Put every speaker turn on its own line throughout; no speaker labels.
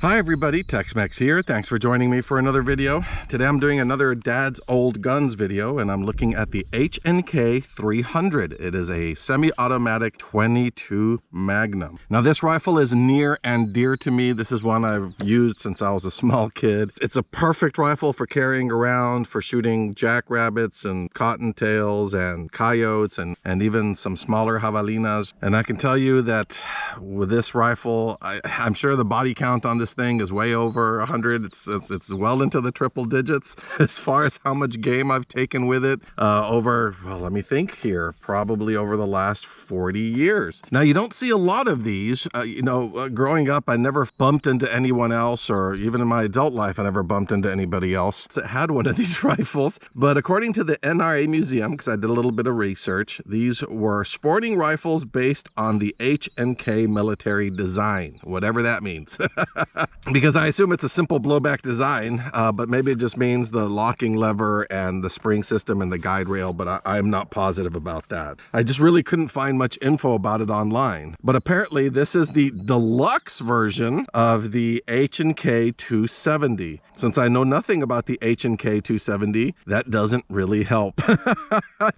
Hi everybody, Tex-Mex here. Thanks for joining me for another video. Today I'm doing another Dad's Old Guns video and I'm looking at the HK300. It is a semi-automatic 22 Magnum. Now this rifle is near and dear to me. This is one I've used since I was a small kid. It's a perfect rifle for carrying around, for shooting jackrabbits and cottontails and coyotes and even some smaller javelinas. And I can tell you that with this rifle, I'm sure the body count on this thing is way over 100. It's well into the triple digits as far as how much game I've taken with it over, well, let me think here, probably over the last 40 years. Now you don't see a lot of these. Growing up I never bumped into anyone else, or even in my adult life I never bumped into anybody else that had one of these rifles. But according to the NRA Museum, because I did a little bit of research, these were sporting rifles based on the H&K military design, whatever that means. Because I assume it's a simple blowback design, but maybe it just means the locking lever and the spring system and the guide rail, but I'm not positive about that. I just really couldn't find much info about it online. But apparently this is the deluxe version of the H&K 270. Since I know nothing about the H&K 270, that doesn't really help.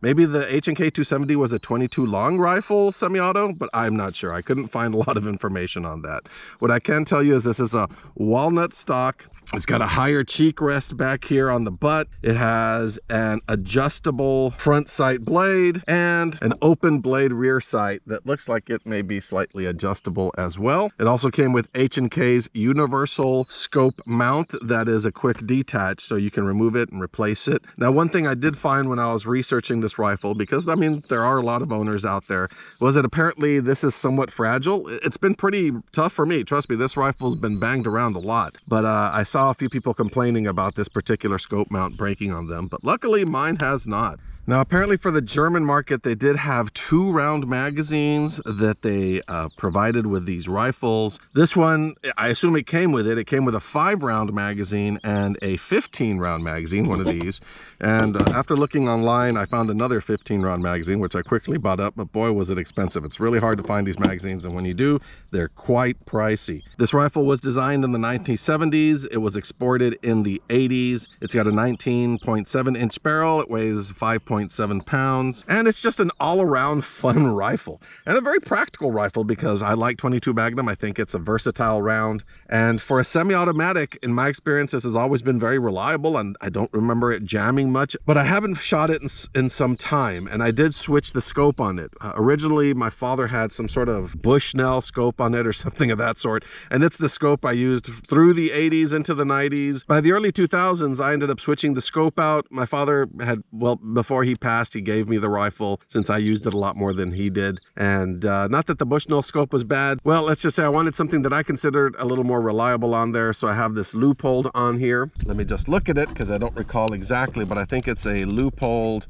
Maybe the H&K 270 was a 22 long rifle semi-auto, but I'm not sure. I couldn't find a lot of information on that. What I can tell you is this is a walnut stock. It's got a higher cheek rest back here on the butt. It has an adjustable front sight blade and an open blade rear sight that looks like it may be slightly adjustable as well. It also came with H&K's universal scope mount that is a quick detach, so you can remove it and replace it. Now, one thing I did find when I was researching this rifle, because I mean there are a lot of owners out there, was that apparently this is somewhat fragile. It's been pretty tough for me. Trust me, this rifle's been banged around a lot, but I saw a few people complaining about this particular scope mount breaking on them, but luckily mine has not. Now, apparently for the German market, they did have 2-round magazines that they provided with these rifles. This one, I assume it came with it. It came with a 5-round magazine and a 15-round magazine, one of these. And after looking online, I found another 15-round magazine, which I quickly bought up, but boy, was it expensive. It's really hard to find these magazines, and when you do, they're quite pricey. This rifle was designed in the 1970s. It was exported in the 80s. It's got a 19.7-inch barrel. It weighs 5.7 pounds, and it's just an all-around fun rifle and a very practical rifle because I like 22 Magnum. I think it's a versatile round, and for a semi-automatic, in my experience, this has always been very reliable, and I don't remember it jamming much, but I haven't shot it in some time, and I did switch the scope on it. Originally my father had some sort of Bushnell scope on it or something of that sort, and it's the scope I used through the 80s into the 90s. By the early 2000s I ended up switching the scope out. My father had, well, before he passed, he gave me the rifle since I used it a lot more than he did. And not that the Bushnell scope was bad. Well, let's just say I wanted something that I considered a little more reliable on there. So I have this Leupold on here. Let me just look at it because I don't recall exactly, but I think it's a Leupold.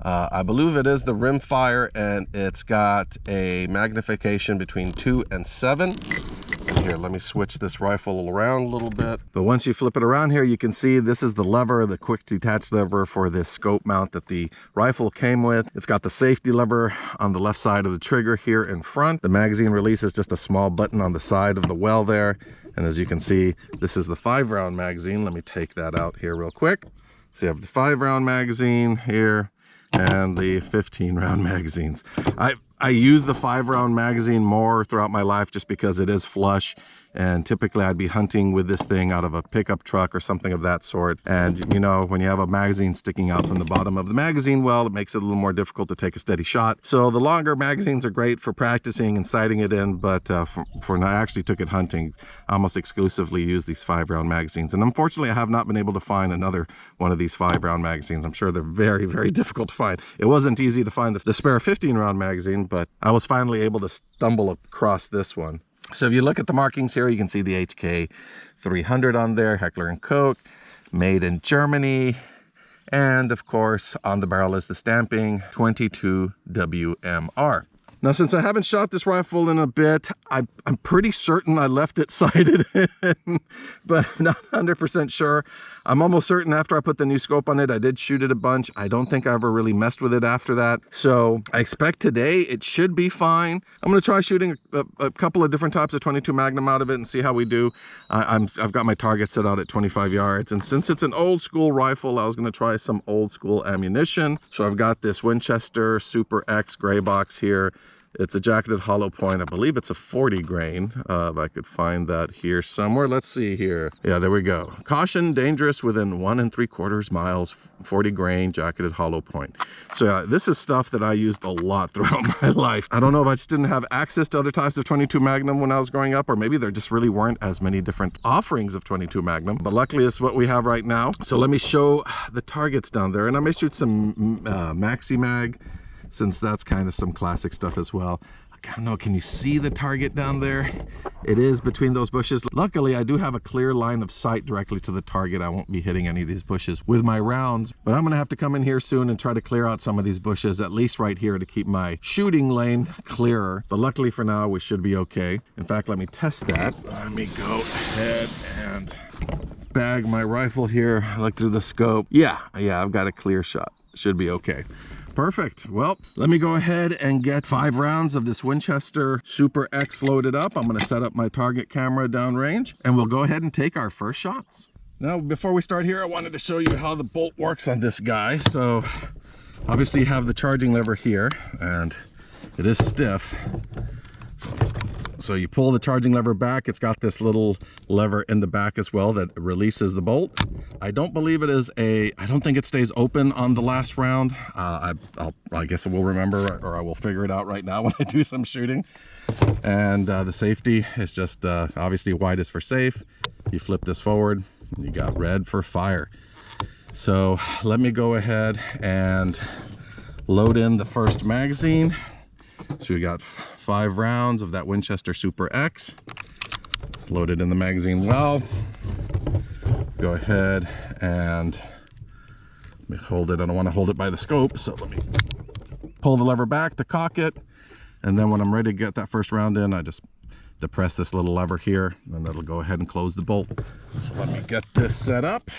I believe it is the rimfire, and it's got a magnification between 2 and 7. Here, let me switch this rifle around a little bit. But once you flip it around here, you can see this is the lever, the quick detach lever for this scope mount that the rifle came with. It's got the safety lever on the left side of the trigger here in front. The magazine release is just a small button on the side of the well there. And as you can see, this is the 5-round magazine. Let me take that out here real quick. So you have the 5-round magazine here and the 15-round magazines. I use the 5-round magazine more throughout my life just because it is flush, and typically I'd be hunting with this thing out of a pickup truck or something of that sort. And you know, when you have a magazine sticking out from the bottom of the magazine, well, it makes it a little more difficult to take a steady shot. So the longer magazines are great for practicing and sighting it in, but for when I actually took it hunting, I almost exclusively use these 5-round magazines. And unfortunately, I have not been able to find another one of these 5-round magazines. I'm sure they're very, very difficult to find. It wasn't easy to find the spare 15-round magazine, but I was finally able to stumble across this one. So if you look at the markings here, you can see the HK300 on there, Heckler Koch, made in Germany. And of course, on the barrel is the stamping 22 WMR. Now, since I haven't shot this rifle in a bit, I'm pretty certain I left it sighted in, but not 100% sure. I'm almost certain after I put the new scope on it, I did shoot it a bunch. I don't think I ever really messed with it after that. So I expect today it should be fine. I'm going to try shooting a couple of different types of 22 Magnum out of it and see how we do. I've got my target set out at 25 yards. And since it's an old school rifle, I was going to try some old school ammunition. So I've got this Winchester SuperX gray box here. It's a jacketed hollow point. I believe it's a 40 grain. If I could find that here somewhere. Let's see here. Yeah, there we go. Caution, dangerous within 1 3/4 miles, 40 grain, jacketed hollow point. So yeah, this is stuff that I used a lot throughout my life. I don't know if I just didn't have access to other types of 22 Magnum when I was growing up, or maybe there just really weren't as many different offerings of 22 Magnum. But luckily, it's what we have right now. So let me show the targets down there. And I may shoot some Maxi Mag, since that's kind of some classic stuff as well. I don't know, can you see the target down there? It is between those bushes. Luckily, I do have a clear line of sight directly to the target. I won't be hitting any of these bushes with my rounds, but I'm gonna have to come in here soon and try to clear out some of these bushes, at least right here, to keep my shooting lane clearer. But luckily for now, we should be okay. In fact, let me test that. Let me go ahead and bag my rifle here, look through the scope. Yeah, I've got a clear shot. Should be okay. Perfect. Well, let me go ahead and get 5 rounds of this Winchester SuperX loaded up. I'm going to set up my target camera downrange, and we'll go ahead and take our first shots. Now, before we start here, I wanted to show you how the bolt works on this guy. So, obviously you have the charging lever here, and it is stiff. So you pull the charging lever back. It's got this little lever in the back as well that releases the bolt. I don't believe it is I don't think it stays open on the last round. I guess I will remember, or I will figure it out right now when I do some shooting. And the safety is just obviously white is for safe. You flip this forward, you got red for fire. So let me go ahead and load in the first magazine. So we got 5 rounds of that Winchester SuperX loaded in the magazine well. Go ahead and let me hold it. I don't want to hold it by the scope, so let me pull the lever back to cock it. And then when I'm ready to get that first round in, I just depress this little lever here, and that'll go ahead and close the bolt. So let me get this set up.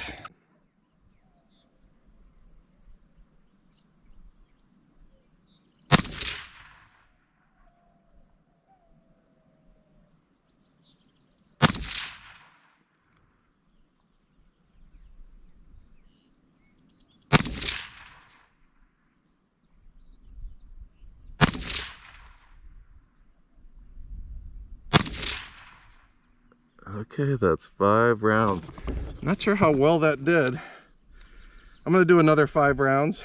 Okay, that's 5 rounds. Not sure how well that did. I'm gonna do another 5 rounds.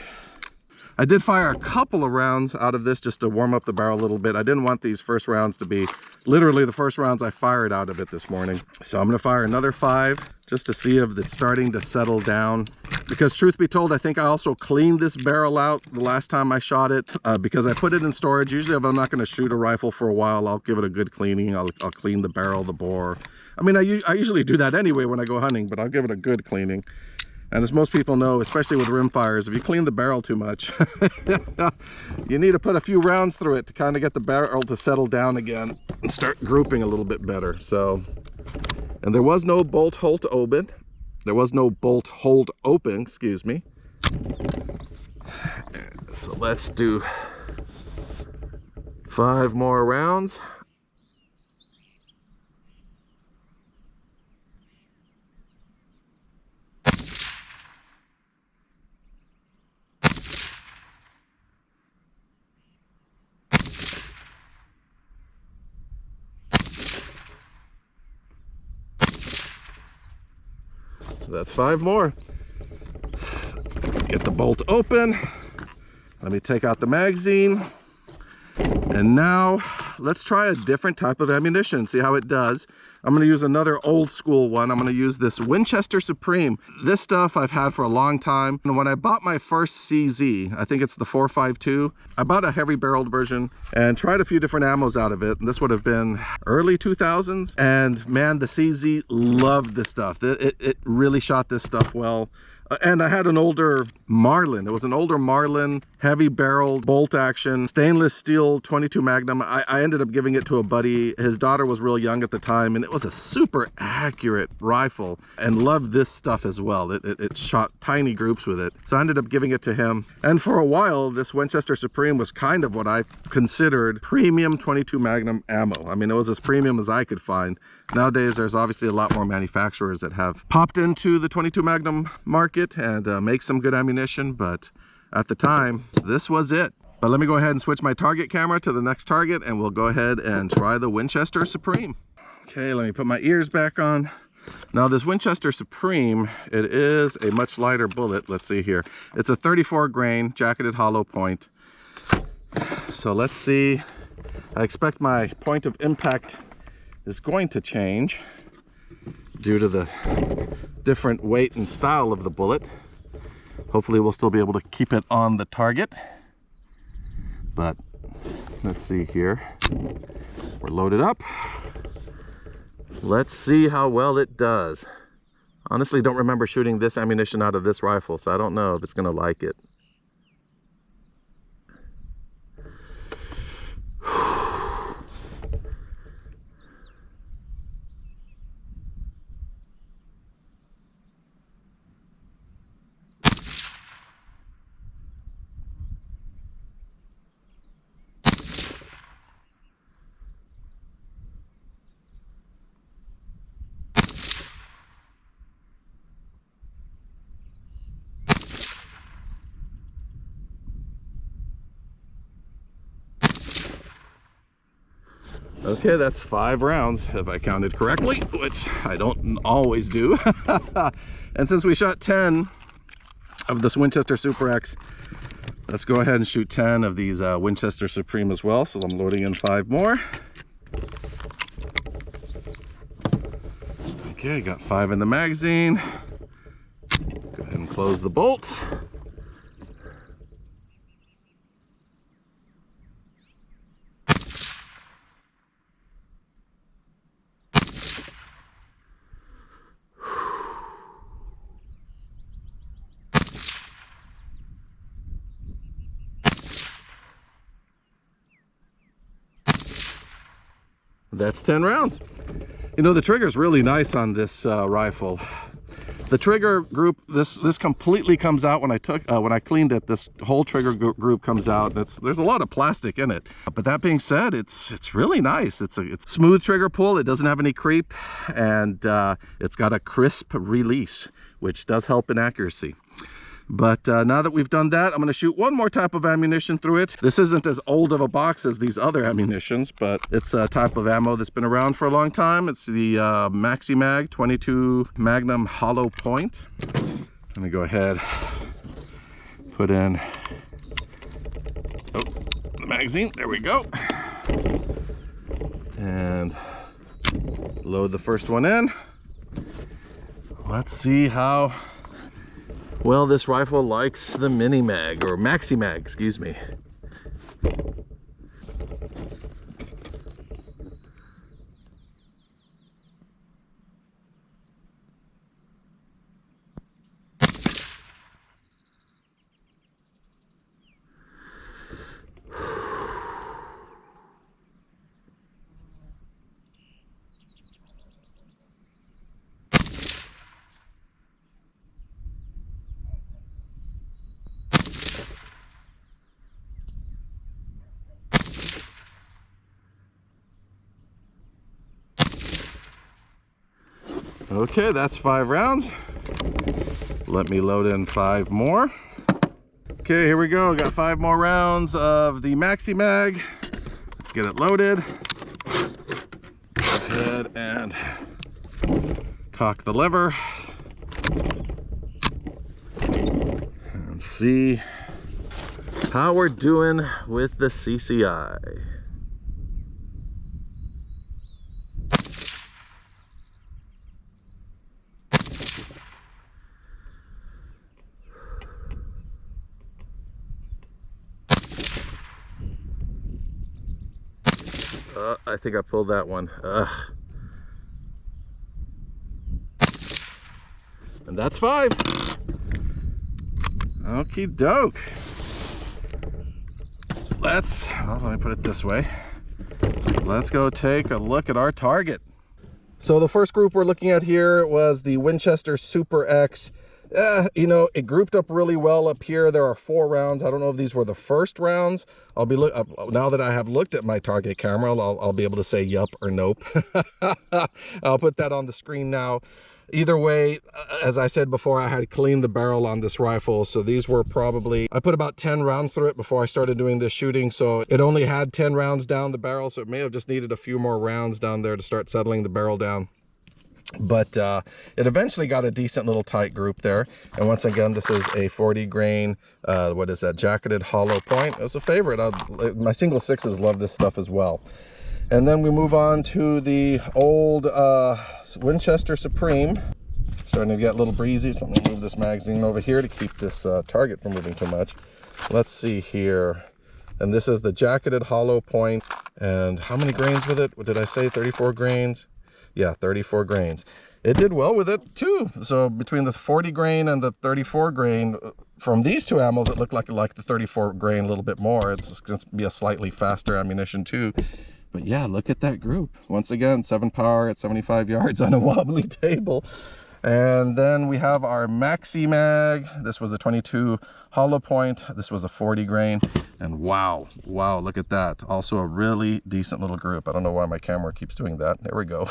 I did fire a couple of rounds out of this just to warm up the barrel a little bit. I didn't want these first rounds to be literally the first rounds I fired out of it this morning. So I'm gonna fire another 5 just to see if it's starting to settle down. Because truth be told, I think I also cleaned this barrel out the last time I shot it because I put it in storage. Usually if I'm not gonna shoot a rifle for a while, I'll give it a good cleaning. I'll clean the barrel, the bore. I mean, I usually do that anyway when I go hunting, but I'll give it a good cleaning. And as most people know, especially with rim fires, if you clean the barrel too much, you need to put a few rounds through it to kind of get the barrel to settle down again and start grouping a little bit better. So, and there was no bolt hold open. There was no bolt hold open, excuse me. So let's do 5 more rounds. That's 5 more. Get the bolt open. Let me take out the magazine. And now let's try a different type of ammunition, see how it does. I'm going to use another old school one. I'm going to use this Winchester Supreme. This stuff I've had for a long time. And when I bought my first CZ, I think it's the 4.52, I bought a heavy barreled version and tried a few different ammos out of it. And this would have been early 2000s. And man, the CZ loved this stuff. It really shot this stuff well. And I had an older Marlin. It was an older Marlin heavy barreled bolt action stainless steel 22 Magnum. I ended up giving it to a buddy. His daughter was real young at the time, and it was a super accurate rifle, and loved this stuff as well. It shot tiny groups with it, so I ended up giving it to him. And for a while, this Winchester Supreme was kind of what I considered premium 22 Magnum ammo. I mean, it was as premium as I could find. Nowadays, there's obviously a lot more manufacturers that have popped into the 22 Magnum market and make some good ammunition, but at the time, this was it. But let me go ahead and switch my target camera to the next target, and we'll go ahead and try the Winchester Supreme. Okay, let me put my ears back on. Now this Winchester Supreme, it is a much lighter bullet. Let's see here. It's a 34 grain jacketed hollow point. So let's see. I expect my point of impact is going to change due to the different weight and style of the bullet. Hopefully we'll still be able to keep it on the target. But let's see here. We're loaded up. Let's see how well it does. Honestly, don't remember shooting this ammunition out of this rifle, so I don't know if it's gonna like it. Okay, that's 5 rounds, if I counted correctly, which I don't always do. And since we shot 10 of this Winchester SuperX, let's go ahead and shoot 10 of these Winchester Supreme as well. So I'm loading in 5 more. Okay, got 5 in the magazine. Go ahead and close the bolt. That's 10 rounds. You know, the trigger's really nice on this rifle. The trigger group, this completely comes out when I cleaned it. This whole trigger group comes out. There's a lot of plastic in it. But that being said, it's really nice. It's smooth trigger pull. It doesn't have any creep, and it's got a crisp release, which does help in accuracy. But now that we've done that, I'm going to shoot one more type of ammunition through it. This isn't as old of a box as these other ammunitions, but it's a type of ammo that's been around for a long time. It's the Maxi Mag 22 Magnum hollow point. Let me go ahead, put in the magazine. There we go. And load the first one in. Let's see how well this rifle likes the Mini Mag, or Maxi Mag, excuse me. Okay, that's 5 rounds. Let me load in 5 more. Okay, here we go. Got 5 more rounds of the Maxi Mag. Let's get it loaded. Go ahead and cock the lever and see how we're doing with the CCI. I think I pulled that one. Ugh. And that's 5. Okie doke. let me put it this way. Let's go take a look at our target. So the first group we're looking at here was the Winchester SuperX. You know, it grouped up really well up here. There are 4 rounds. I don't know if these were the first rounds. I'll be now that I have looked at my target camera, I'll be able to say yup or nope. I'll put that on the screen now. Either way, as I said before, I had cleaned the barrel on this rifle, so these were probably, I put about 10 rounds through it before I started doing this shooting, so it only had 10 rounds down the barrel, so it may have just needed a few more rounds down there to start settling the barrel down. But it eventually got a decent little tight group there. And once again, this is a 40 grain, what is that, jacketed hollow point. It's a favorite. My single sixes love this stuff as well. And then we move on to the old Winchester Supreme. Starting to get a little breezy, so let me move this magazine over here to keep this target from moving too much. Let's see here. And this is the jacketed hollow point. And how many grains with it? What did I say, 34 grains? Yeah, 34 grains. It did well with it too. So between the 40 grain and the 34 grain, from these two ammos, it looked like the 34 grain a little bit more. It's going to be a slightly faster ammunition too. But yeah, look at that group. Once again, 7 power at 75 yards on a wobbly table. And then we have our Maxi Mag. This was a 22 hollow point. This was a 40 grain. And wow, look at that. Also a really decent little group. I don't know why my camera keeps doing that. There we go.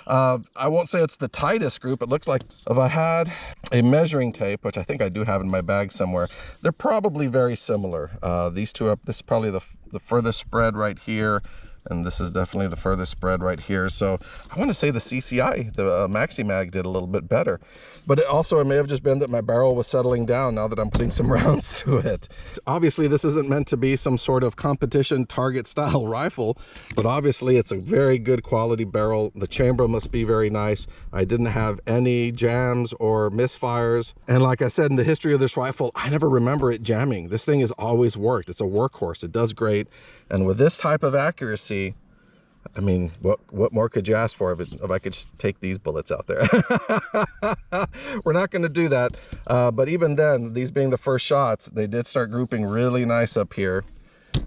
I won't say it's the tightest group. It looks like if I had a measuring tape, which I think I do have in my bag somewhere, they're probably very similar. These two this is probably the furthest spread right here. And this is definitely the furthest spread right here. So I want to say the CCI, the Maxi Mag, did a little bit better. But it may have just been that my barrel was settling down now that I'm putting some rounds through it. Obviously, this isn't meant to be some sort of competition target style rifle, but obviously it's a very good quality barrel. The chamber must be very nice. I didn't have any jams or misfires. And like I said, in the history of this rifle, I never remember it jamming. This thing has always worked. It's a workhorse. It does great. And with this type of accuracy, I mean, what more could you ask for if I could just take these bullets out there? We're not going to do that. But even then, these being the first shots, they did start grouping really nice up here.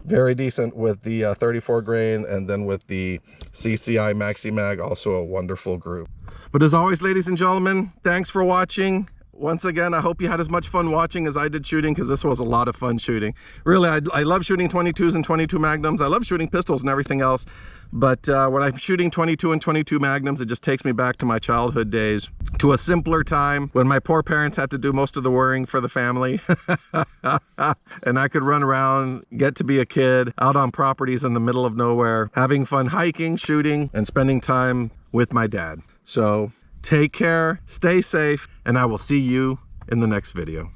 Very decent with the 34 grain, and then with the CCI Maxi Mag, also a wonderful group. But as always, ladies and gentlemen, thanks for watching. Once again, I hope you had as much fun watching as I did shooting, because this was a lot of fun shooting. Really, I love shooting 22s and 22 Magnums. I love shooting pistols and everything else. But when I'm shooting 22 and 22 Magnums, it just takes me back to my childhood days, to a simpler time when my poor parents had to do most of the worrying for the family. And I could run around, get to be a kid, out on properties in the middle of nowhere, having fun hiking, shooting, and spending time with my dad. So take care, stay safe, and I will see you in the next video.